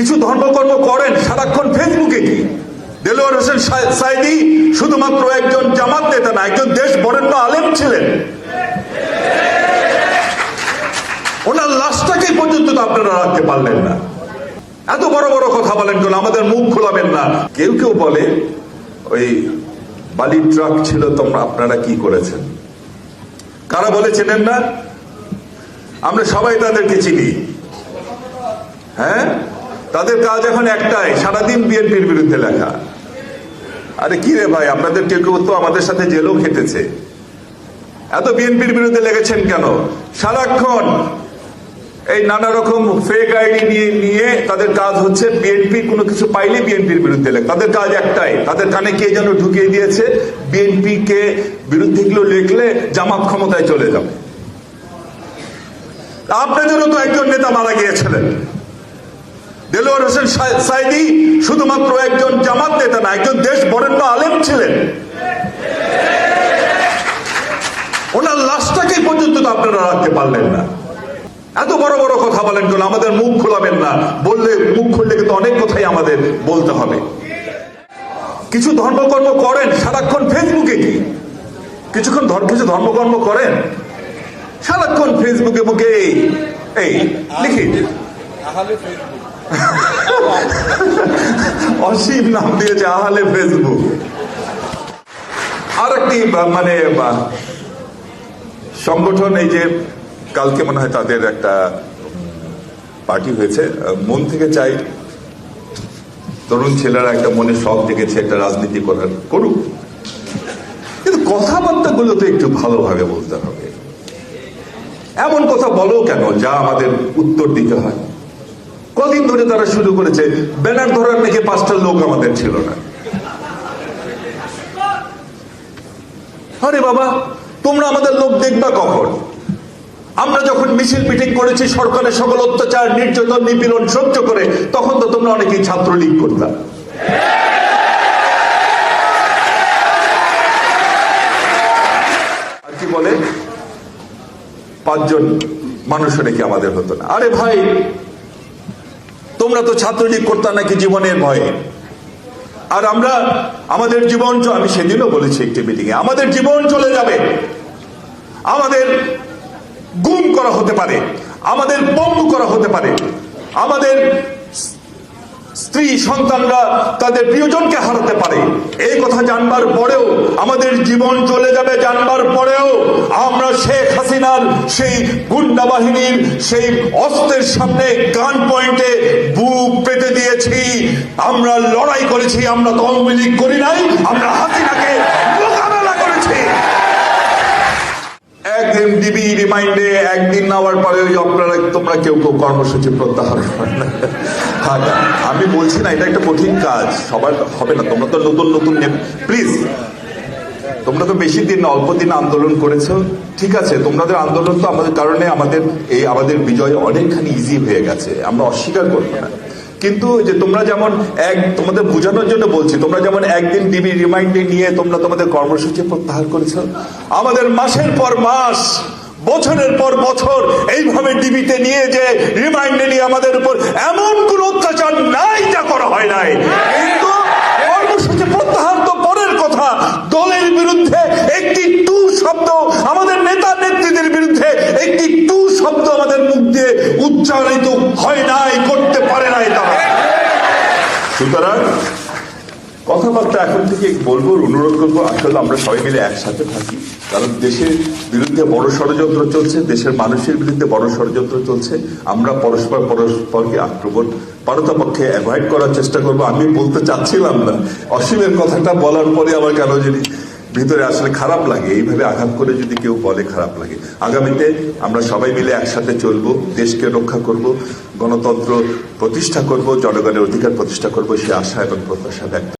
কিছু ধর্মকর্ম করেন সারাক্ষণ ফেসবুকে। কি দেলোয়ার হোসেন সাঈদী শুধুমাত্র একজন জামাত নেতা না, একজন দেশ বরেণ্য আলেম ছিলেন। ওনার লাশটাকে পর্যন্ত তো আপনারা রাখতে পারলেন না। এত বড় বড় কথা বলেন কেন, আমাদের মুখ খোলাবেন না। কেউ কেউ বলে ওই বালির ট্রাক ছিল, আপনারা কি করেছেন? কারা বলে চেনেন না? আমরা সবাই তাদেরকে চিনি। হ্যাঁ, তাদের কাজ এখন একটাই, সারাদিন বিএনপির বিরুদ্ধে লেখা। আরে কি রে ভাই, আপনাদের কেউ কেউ তো আমাদের সাথে জেলও খেটেছে। এত বিএনপির বিরুদ্ধে লেগেছেন কেন? সারাক্ষণ এই নানা রকম ফেক আইডি নিয়ে তাদের কাজ হচ্ছে বিএনপি কোনো কিছু পাইলে বিএনপির বিরুদ্ধে লেখা। তাদের কাজ একটাই, তাদের কানে কে যেন ঢুকিয়ে দিয়েছে বিএনপি কে বিরুদ্ধে গুলো লিখলে জামাত ক্ষমতায় চলে যাবে। আপনাদেরও তো একজন নেতা মারা গিয়েছিলেন। দেলোয়ার হোসেন সাঈদী শুধুমাত্র একজন জামাত নেতা না, একজন দেশ বরেণ্য আলেম ছিলেন। ওনার লাশটাকে পর্যন্ত তো আপনারা রাখতে পারলেন না। এত বড় বড় কথা বলেন কেন, আমাদের মুখ খোলাবেন না। বললে মুখ খুললে কিন্তু অনেক কথাই আমাদের বলতে হবে। কিছু ধর্মকর্ম করেন সারাক্ষণ ফেসবুকে। কি কিছু ধর্মকর্ম করেন সারাক্ষণ ফেসবুকে মুখে এই লিখি অসীম নাম দিয়েছে আহলে ফেসবুক। আর একটি মানে সংগঠন, এই যে কালকে মনে হয় তাদের একটা পার্টি হয়েছে, মন থেকে চাই তরুণ ছেলেরা একটা মনে শখ দেখেছে একটা রাজনীতি করার, করুক, কিন্তু কথাবার্তা গুলো তো একটু ভালোভাবে বলতে হবে। এমন কথা বলো কেন যা আমাদের উত্তর দিতে হয়? কদিন ধরে তারা শুরু করেছে, ব্যানার ধরার নাকি 5টা লোক আমাদের ছিল না। আরে বাবা, তোমরা আমাদের লোক দেখবা কখন? আমরা যখন মিছিল মিটিং করেছি সরকারের সকল অত্যাচার নির্যাতন নিপীড়ন সহ্য করে, তখন তো তোমরা অনেকেই ছাত্রলীগ করতাম। আর কি বলে 5 জন মানুষ নাকি আমাদের হতো না। আরে ভাই, তোমরা তো ছাত্রলীগ করতাম নাকি জীবনের ভয়ে। আর আমরা আমাদের জীবন, আমি সেদিনও বলেছি একটি মিটিংয়ে, আমাদের জীবন চলে যাবে, আমাদের গুম করা হতে পারে, আমাদের বন্ধ করা হতে পারে, আমাদের স্ত্রী সন্তানরা তাদের প্রিয়জনকে হারাতে পারে। এই কথা জানবার পরেও, আমাদের জীবন চলে যাবে জানবার পরেও আমরা শেখ হাসিনার সেই গুন্ডা বাহিনীর সেই অস্ত্রের সামনে গান পয়েন্টে বুক পেতে দিয়েছি। আমরা লড়াই করেছি, আমরা তো আওয়ামী লীগ করি নাই, আমরা হাসিনাকে মোকাবেলা করেছি। একদিন ডিবি রিমাইন্ডে, একদিন নেওয়ার পরে আপনারা তোমরা কেউ কেউ কর্মসূচি প্রত্যাহার করেন। আমি বলছি না এটা একটা কঠিন কাজ, সবার হবে না। তোমরা তো নতুন নতুন, প্লিজ, তোমরা তো বেশি দিন অল্প দিন আন্দোলন করেছো, ঠিক আছে, তোমাদের আন্দোলন তো আমাদের কারণে আমাদের বিজয় অনেকখানি ইজি হয়ে গেছে, আমরা অস্বীকার করবো না। কিন্তু যে তোমরা যেমন তোমাদের বোঝানোর জন্য বলছি, তোমরা যেমন একদিন ডিবি রিমাইন্ডে নিয়ে তোমরা তোমাদের কর্মসূচি প্রত্যাহার করেছো, আমাদের মাসের পর মাস বছরের পর বছর এইভাবে ডিবিতে নিয়ে যে রিমাইন্ডে নিয়ে আমাদের উপর এমন কোন অত্যাচার নাই যা করা হয় নাই। কিন্তু কর্মসূচি প্রত্যাহার তো পরের কথা, দলের বিরুদ্ধে একটি টু শব্দ, আমাদের নেতা নেত্রীদের বিরুদ্ধে একটি টু শব্দ আমাদের মুখ দিয়ে উচ্চারিত হয় নাই, করতে পারে নাই তারা। সুতরাং কথাবার্তা এখন থেকে বলবো, অনুরোধ করবো, আসলে আমরা সবাই মিলে একসাথে থাকি। কারণ দেশের বিরুদ্ধে বড় ষড়যন্ত্র চলছে, দেশের মানুষের বিরুদ্ধে বড় ষড়যন্ত্র চলছে। আমরা পরস্পরকে আক্রমণ পারতপক্ষে অ্যাভয়েড করার চেষ্টা করবো। আমি বলতে চাচ্ছিলাম না, অসীমের কথাটা বলার পরে আমার কেন যদি ভিতরে আসলে খারাপ লাগে, এইভাবে আঘাত করে যদি কেউ বলে খারাপ লাগে। আগামীতে আমরা সবাই মিলে একসাথে চলবো, দেশকে রক্ষা করব, গণতন্ত্র প্রতিষ্ঠা করব, জনগণের অধিকার প্রতিষ্ঠা করব, সে আশা এবং প্রত্যাশা ব্যক্ত